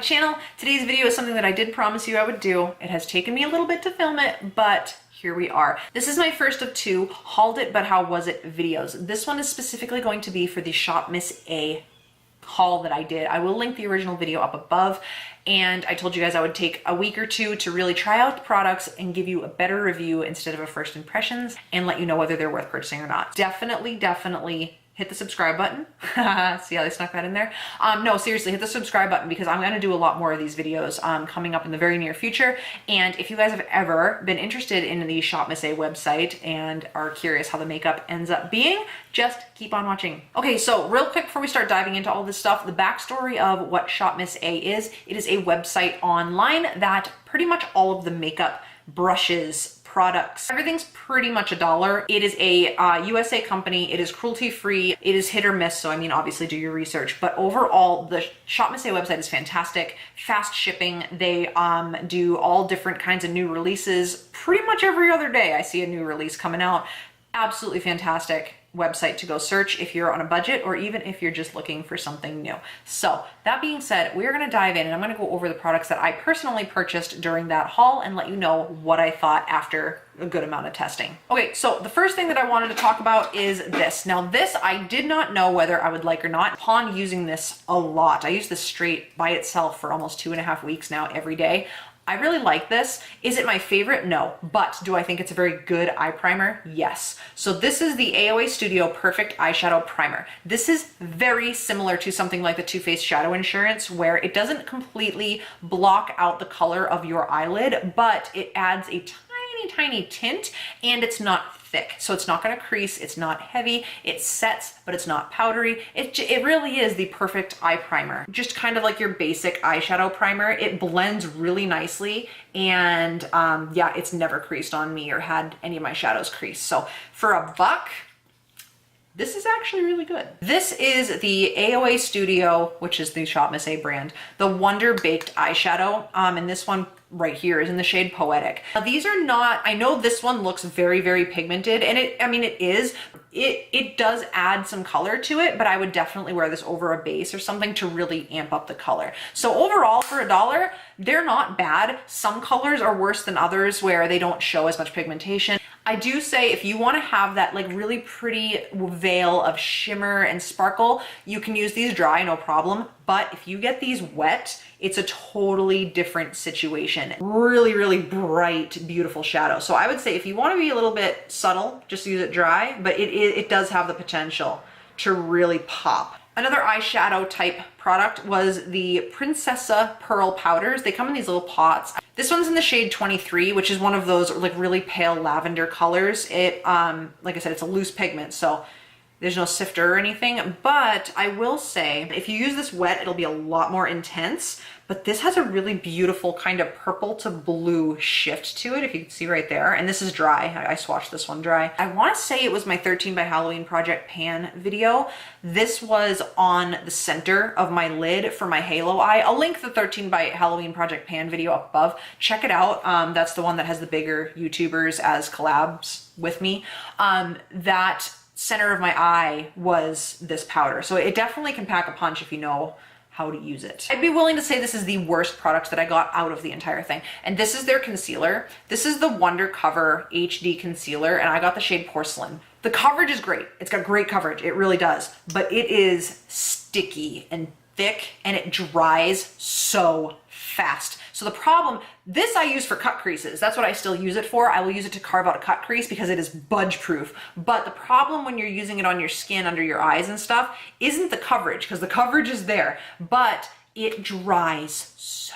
channel. Today's video is something that I did promise you I would do. It has taken me a little bit to film it, but here we are. This is my first of two hauled it but how was it videos. This one is specifically going to be for the ShopMissA haul that I did. I will link the original video up above, and I told you guys I would take a week or two to really try out the products and give you a better review instead of a first impressions and let you know whether they're worth purchasing or not. Definitely hit the subscribe button. See how they snuck that in there? No, seriously, hit the subscribe button because I'm going to do a lot more of these videos coming up in the very near future. And if you guys have ever been interested in the ShopMissA website and are curious how the makeup ends up being, just keep on watching. Okay, so real quick before we start diving into all this stuff, the backstory of what ShopMissA is, it is a website online that pretty much all of the makeup, brushes, products, everything's pretty much $1. It is a USA company. It is cruelty free. It is hit or miss. So I mean, obviously do your research, but overall the ShopMissA website is fantastic. Fast shipping. They do all different kinds of new releases. Pretty much every other day I see a new release coming out. Absolutely fantastic website to go search if you're on a budget or even if you're just looking for something new. So that being said, we're going to dive in and I'm going to go over the products that I personally purchased during that haul and let you know what I thought after a good amount of testing. Okay, so the first thing that I wanted to talk about is this. Now this I did not know whether I would like or not upon using this a lot. I use this straight by itself for almost 2.5 weeks now every day. I really like this. Is it my favorite? No. But do I think it's a very good eye primer? Yes. So this is the AOA Studio Perfect Eyeshadow Primer. This is very similar to something like the Too Faced Shadow Insurance, where it doesn't completely block out the color of your eyelid, but it adds a tiny tint and it's not thick. So it's not going to crease, it's not heavy, it sets, but it's not powdery. It really is the perfect eye primer. Just kind of like your basic eyeshadow primer. It blends really nicely and yeah, it's never creased on me or had any of my shadows crease. So for $1, this is actually really good. This is the AOA Studio, which is the ShopMissA brand, the Wonder Baked Eyeshadow. And this one right here is in the shade Poetic. Now, these are not, I know this one looks very pigmented and it does add some color to it, but I would definitely wear this over a base or something to really amp up the color. So overall for $1, they're not bad. Some colors are worse than others where they don't show as much pigmentation. I do say if you want to have that like really pretty veil of shimmer and sparkle, you can use these dry, no problem. But if you get these wet, it's a totally different situation. Really bright, beautiful shadow. So I would say if you want to be a little bit subtle, just use it dry, but it does have the potential to really pop. Another eyeshadow type product was the Princessa Pearl Powders. They come in these little pots. This one's in the shade 23, which is one of those like really pale lavender colors. It, like I said, it's a loose pigment, so there's no sifter or anything, but I will say if you use this wet, it'll be a lot more intense, but this has a really beautiful kind of purple to blue shift to it, if you can see right there. And this is dry. I swatched this one dry. I want to say it was my 13 by Halloween Project Pan video. This was on the center of my lid for my halo eye. I'll link the 13 by Halloween Project Pan video up above. Check it out. That's the one that has the bigger YouTubers as collabs with me. That center of my eye was this powder. So it definitely can pack a punch if you know how to use it. I'd be willing to say this is the worst product that I got out of the entire thing. And this is their concealer. This is the Wonder Cover HD Concealer, and I got the shade Porcelain. The coverage is great. It's got great coverage. It really does. But it is sticky and thick, and it dries so fast. So the problem, this I use for cut creases. That's what I still use it for. I will use it to carve out a cut crease because it is budge proof. But the problem when you're using it on your skin, under your eyes and stuff, isn't the coverage, because the coverage is there, but it dries so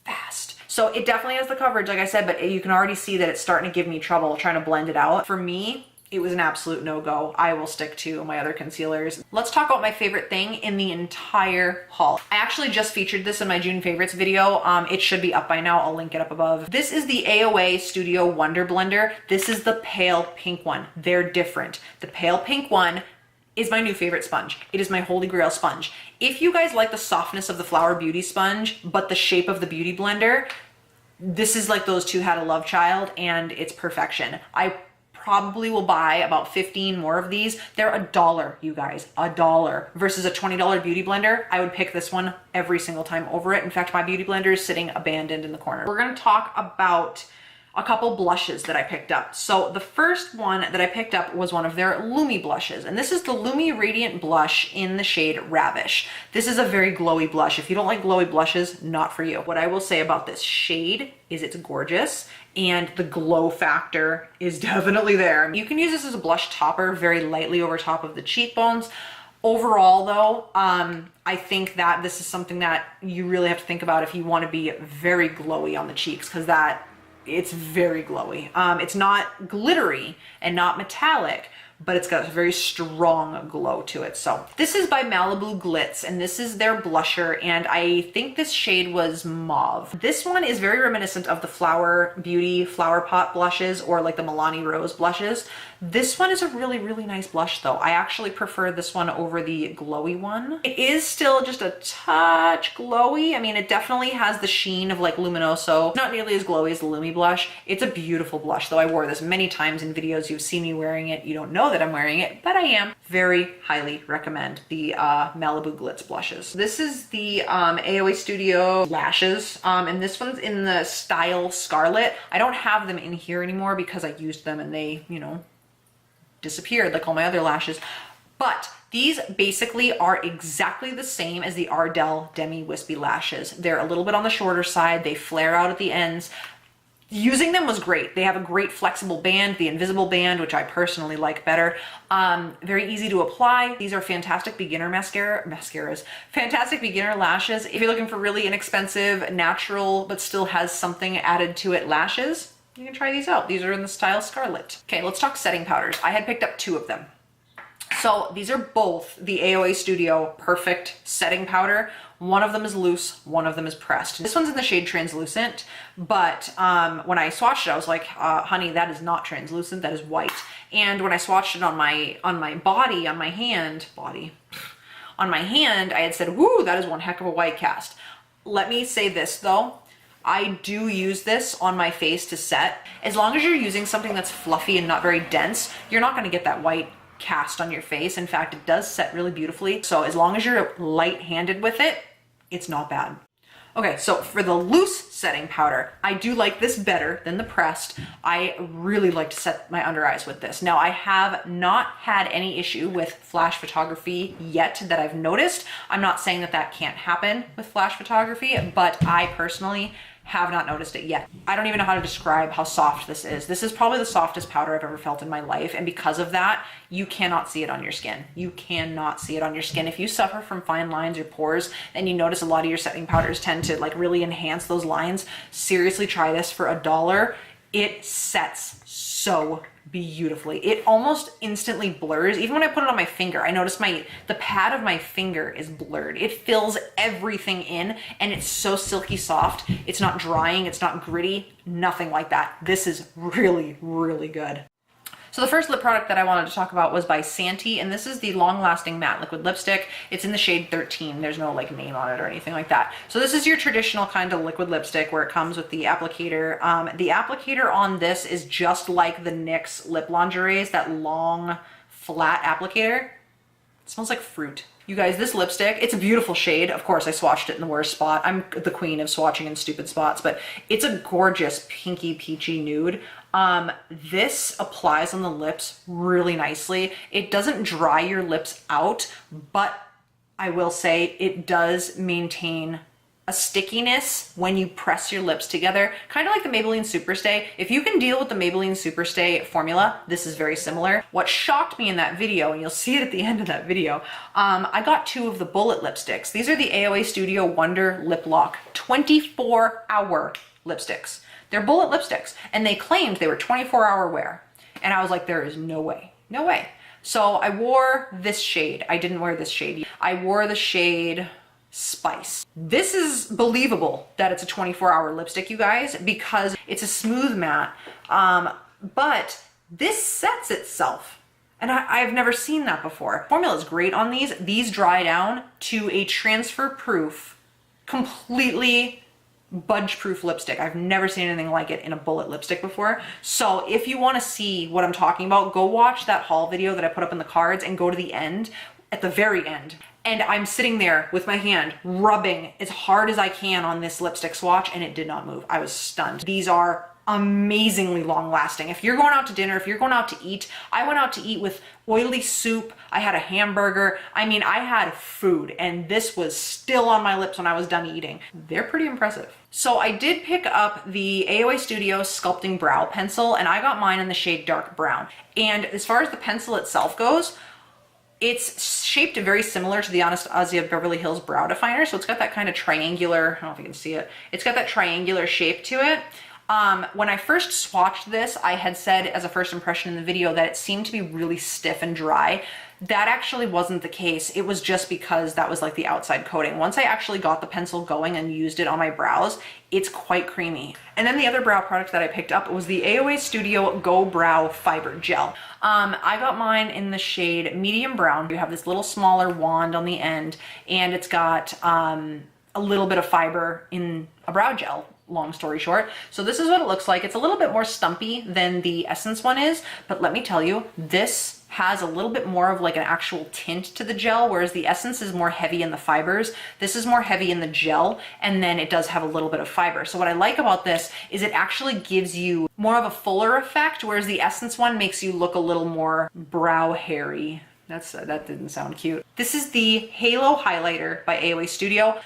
fast. So it definitely has the coverage, like I said, but you can already see that it's starting to give me trouble trying to blend it out. For me, it was an absolute no-go. I will stick to my other concealers. Let's talk about my favorite thing in the entire haul. I actually just featured this in my June favorites video. It should be up by now. I'll link it up above. This is the AOA Studio Wonder Blender. This is the pale pink one. They're different. The pale pink one is my new favorite sponge. It is my holy grail sponge. If you guys like the softness of the Flower Beauty sponge, but the shape of the Beauty Blender, this is like those two had a love child and it's perfection. I probably will buy about 15 more of these. They're $1, you guys, $1 versus a $20 beauty blender. I would pick this one every single time over it. In fact, my beauty blender is sitting abandoned in the corner. We're gonna talk about a couple blushes that I picked up. So the first one that I picked up was one of their Lumi blushes, and this is the Lumi Radiant Blush in the shade Ravish. This is a very glowy blush. If you don't like glowy blushes, not for you. What I will say about this shade is it's gorgeous, and the glow factor is definitely there. You can use this as a blush topper very lightly over top of the cheekbones. Overall though, I think that this is something that you really have to think about if you want to be very glowy on the cheeks, because it's very glowy. It's not glittery and not metallic, but it's got a very strong glow to it. So this is by Malibu Glitz, and this is their blusher, and I think this shade was mauve. This one is very reminiscent of the Flower Beauty Flower Pot blushes, or like the Milani Rose blushes. This one is a really, really nice blush though. I actually prefer this one over the glowy one. It is still just a touch glowy. I mean, it definitely has the sheen of like Luminoso. Not nearly as glowy as the Lumi blush. It's a beautiful blush though. I wore this many times in videos. You've seen me wearing it. You don't know that I'm wearing it, but I am. Very highly recommend the Malibu Glitz blushes. This is the AOA Studio lashes, and this one's in the style Scarlet. I don't have them in here anymore because I used them and they, you know, disappeared like all my other lashes. But these basically are exactly the same as the Ardell Demi Wispy lashes. They're a little bit on the shorter side. They flare out at the ends. Using them was great. They have a great flexible band, the invisible band, which I personally like better. Very easy to apply. These are fantastic beginner mascaras, fantastic beginner lashes. If you're looking for really inexpensive, natural, but still has something added to it lashes, you can try these out. These are in the style Scarlet. Okay, let's talk setting powders. I had picked up 2 of them. So these are both the AOA Studio Perfect Setting Powder. One of them is loose, one of them is pressed. This one's in the shade Translucent, but when I swatched it, I was like, honey, that is not translucent, that is white. And when I swatched it on my hand, I had said, woo, that is one heck of a white cast. Let me say this though, I do use this on my face to set. As long as you're using something that's fluffy and not very dense, you're not gonna get that white cast on your face. In fact, it does set really beautifully. So as long as you're light-handed with it, it's not bad. Okay, so for the loose setting powder, I do like this better than the pressed. I really like to set my under eyes with this. Now, I have not had any issue with flash photography yet that I've noticed. I'm not saying that that can't happen with flash photography, but I personally have not noticed it yet. I don't even know how to describe how soft this is. This is probably the softest powder I've ever felt in my life, and because of that, you cannot see it on your skin. You cannot see it on your skin. If you suffer from fine lines or pores, and you notice a lot of your setting powders tend to like really enhance those lines, seriously try this for $1. It sets so beautifully. It almost instantly blurs. Even when I put it on my finger, I notice the pad of my finger is blurred. It fills everything in, and it's so silky soft. It's not drying, it's not gritty, nothing like that. This is really, really good. So the first lip product that I wanted to talk about was by Santee, and this is the Long Lasting Matte Liquid Lipstick. It's in the shade 13. There's no like name on it or anything like that. So this is your traditional kind of liquid lipstick where it comes with the applicator. The applicator on this is just like the NYX Lip Lingeries, that long, flat applicator. It smells like fruit. You guys, this lipstick, it's a beautiful shade. Of course, I swatched it in the worst spot. I'm the queen of swatching in stupid spots, but it's a gorgeous pinky peachy nude. This applies on the lips really nicely. It doesn't dry your lips out, but I will say it does maintain a stickiness when you press your lips together, kind of like the Maybelline Superstay. If you can deal with the Maybelline Superstay formula, this is very similar. What shocked me in that video, and you'll see it at the end of that video, I got 2 of the bullet lipsticks. These are the AOA Studio Wonder Lip Lock 24-hour lipsticks. They're bullet lipsticks, and they claimed they were 24-hour wear. And I was like, there is no way, no way. So I wore this shade. I didn't wear this shade. I wore the shade Spice. This is believable that it's a 24-hour lipstick, you guys, because it's a smooth matte, but this sets itself. And I've never seen that before. Formula is great on these. These dry down to a transfer proof, completely budge proof lipstick. I've never seen anything like it in a bullet lipstick before. So if you want to see what I'm talking about, go watch that haul video that I put up in the cards and go to the end, at the very end. And I'm sitting there with my hand rubbing as hard as I can on this lipstick swatch, and it did not move. I was stunned. These are amazingly long lasting. If you're going out to dinner, if you're going out to eat, I went out to eat with oily soup, I had a hamburger, I mean, I had food, and this was still on my lips when I was done eating. They're pretty impressive. So I did pick up the AOA Studio Sculpting Brow Pencil, and I got mine in the shade Dark Brown. And as far as the pencil itself goes, it's shaped very similar to the Anastasia Beverly Hills Brow Definer. So it's got that kind of triangular, I don't know if you can see it, it's got that triangular shape to it. When I first swatched this, I had said as a first impression in the video that it seemed to be really stiff and dry. That actually wasn't the case. It was just because that was like the outside coating. Once I actually got the pencil going and used it on my brows, it's quite creamy. And then the other brow product that I picked up was the AOA Studio Go Brow Fiber Gel. I got mine in the shade Medium Brown. You have this little smaller wand on the end, and it's got a little bit of fiber in a brow gel. Long story short. So this is what it looks like. It's a little bit more stumpy than the Essence one is, but let me tell you, this has a little bit more of like an actual tint to the gel, whereas the Essence is more heavy in the fibers. This is more heavy in the gel, and then it does have a little bit of fiber. So what I like about this is it actually gives you more of a fuller effect, whereas the Essence one makes you look a little more brow hairy. That didn't sound cute. This is the Halo Highlighter by AOA Studio.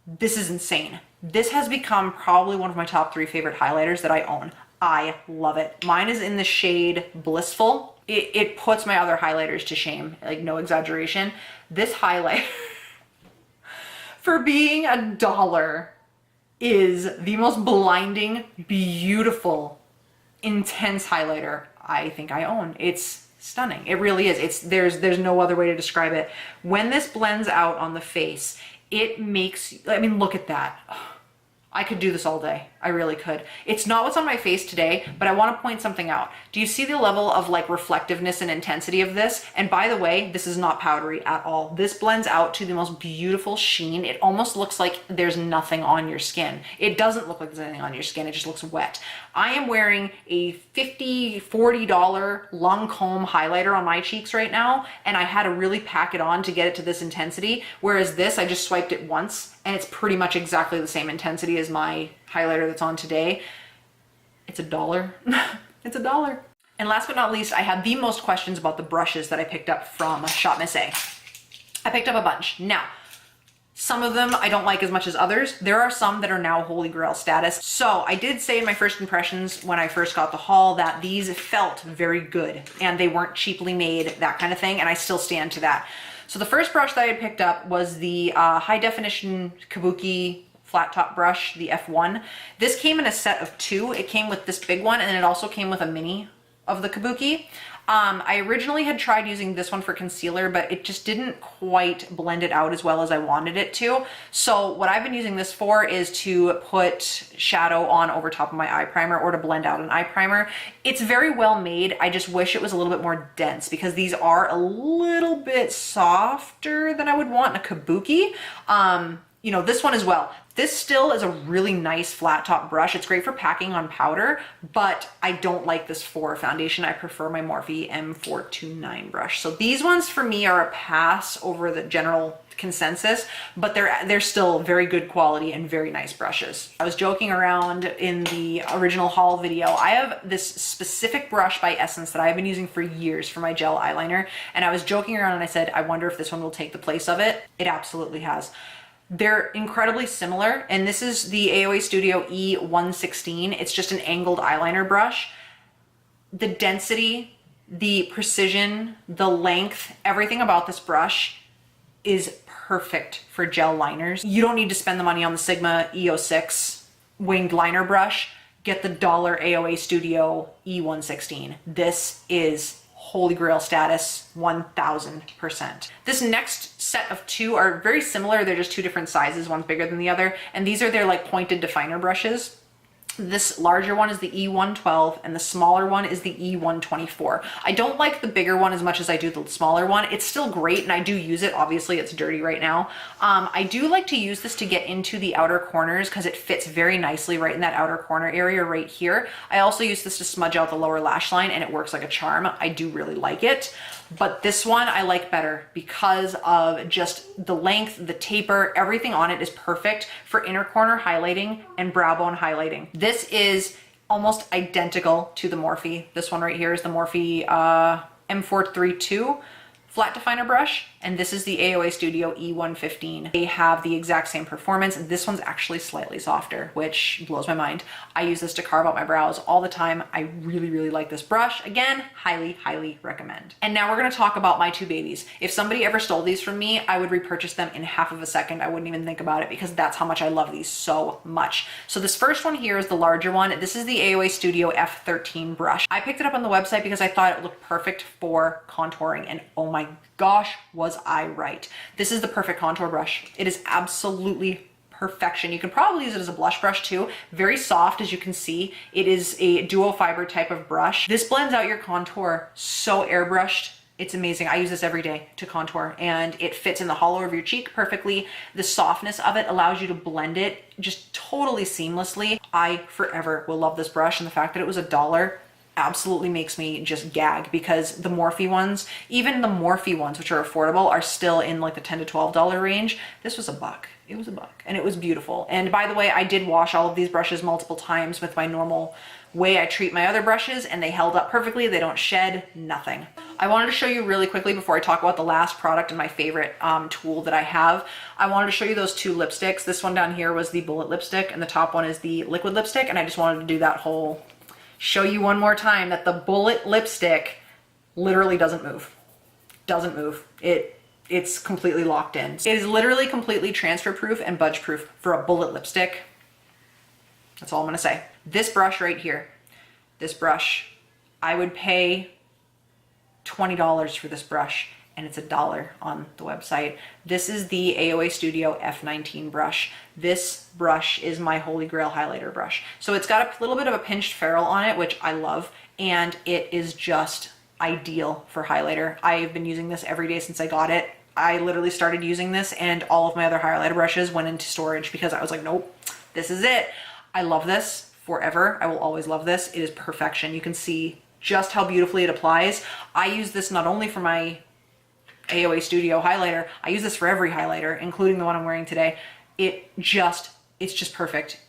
This is insane. This has become probably one of my top 3 favorite highlighters that I own. I love it. Mine is in the shade Blissful. It puts my other highlighters to shame, like no exaggeration. This highlighter, for being $1, is the most blinding, beautiful, intense highlighter I think I own. It's stunning. It really is. There's no other way to describe it. When this blends out on the face, it makes, I mean, look at that. I could do this all day. I really could. It's not what's on my face today, but I want to point something out. Do you see the level of like reflectiveness and intensity of this? And by the way, this is not powdery at all. This blends out to the most beautiful sheen. It almost looks like there's nothing on your skin. It doesn't look like there's anything on your skin. It just looks wet. I am wearing a $50, $40 Lancome highlighter on my cheeks right now, and I had to really pack it on to get it to this intensity. Whereas this, I just swiped it once, and it's pretty much exactly the same intensity as my highlighter that's on today. It's $1. It's $1. And last but not least, I had the most questions about the brushes that I picked up from ShopMissA. I picked up a bunch. Now, some of them I don't like as much as others. There are some that are now holy grail status. So I did say in my first impressions when I first got the haul that these felt very good and they weren't cheaply made, that kind of thing, and I still stand to that. So the first brush that I had picked up was the high definition Kabuki flat top brush, the F1. This came in a set of 2. It came with this big one, and then it also came with a mini of the Kabuki. I originally had tried using this one for concealer, but it just didn't quite blend it out as well as I wanted it to. So what I've been using this for is to put shadow on over top of my eye primer or to blend out an eye primer. It's very well made. I just wish it was a little bit more dense because these are a little bit softer than I would want in a Kabuki. You know, this one as well. This still is a really nice flat top brush. It's great for packing on powder, but I don't like this for foundation. I prefer my Morphe M429 brush. So these ones for me are a pass over the general consensus, but they're still very good quality and very nice brushes. I was joking around in the original haul video. I have this specific brush by Essence that I've been using for years for my gel eyeliner, and I was joking around and I said, I wonder if this one will take the place of it. It absolutely has. They're incredibly similar, and this is the AOA Studio E116. It's just an angled eyeliner brush. The density, the precision, the length, everything about this brush is perfect for gel liners. You don't need to spend the money on the Sigma E06 winged liner brush. Get the $1 AOA Studio E116. This is holy grail status, 1000%. This next set of 2 are very similar. They're just 2 different sizes. One's bigger than the other. And these are their like pointed definer brushes. This larger one is the E112 and the smaller one is the E124. I don't like the bigger one as much as I do the smaller one. It's still great and I do use it. Obviously it's dirty right now. I do like to use this to get into the outer corners because it fits very nicely right in that outer corner area right here. I also use this to smudge out the lower lash line and it works like a charm. I do really like it. But this one I like better because of just the length, the taper, everything on it is perfect for inner corner highlighting and brow bone highlighting. This is almost identical to the Morphe. This one right here is the Morphe M432 flat definer brush, and this is the AOA Studio E115. They have the exact same performance. This one's actually slightly softer, which blows my mind. I use this to carve out my brows all the time. I really, really like this brush. Again, highly, highly recommend. And now we're gonna talk about my two babies. If somebody ever stole these from me, I would repurchase them in half of a second. I wouldn't even think about it because that's how much I love these so much. So this first one here is the larger one. This is the AOA Studio F13 brush. I picked it up on the website because I thought it looked perfect for contouring, and oh my gosh, was I right. This is the perfect contour brush. It is absolutely perfection. You can probably use it as a blush brush too. Very soft, as you can see. It is a duo fiber type of brush. This blends out your contour so airbrushed. It's amazing. I use this every day to contour and it fits in the hollow of your cheek perfectly. The softness of it allows you to blend it just totally seamlessly. I forever will love this brush, and the fact that it was $1 absolutely makes me just gag because the Morphe ones, even the Morphe ones, which are affordable, are still in like the $10 to $12 range. This was $1. It was $1 and it was beautiful. And by the way, I did wash all of these brushes multiple times with my normal way I treat my other brushes, and they held up perfectly. They don't shed, nothing. I wanted to show you really quickly before I talk about the last product and my favorite tool that I have. I wanted to show you those two lipsticks. This one down here was the Bullet lipstick and the top one is the liquid lipstick, and I just wanted to do that whole show you one more time that the Bullet lipstick literally doesn't move. Doesn't move. It's completely locked in. It is literally completely transfer proof and budge proof for a Bullet lipstick. That's all I'm gonna say. This brush right here, this brush, I would pay $20 for this brush, and it's $1 on the website. This is the AOA Studio F19 brush. This brush is my holy grail highlighter brush. So it's got a little bit of a pinched ferrule on it, which I love, and it is just ideal for highlighter. I've been using this every day since I got it. I literally started using this and all of my other highlighter brushes went into storage because I was like, nope, this is it. I love this forever. I will always love this. It is perfection. You can see just how beautifully it applies. I use this not only for my AOA Studio highlighter, I use this for every highlighter, including the one I'm wearing today. It's just perfect.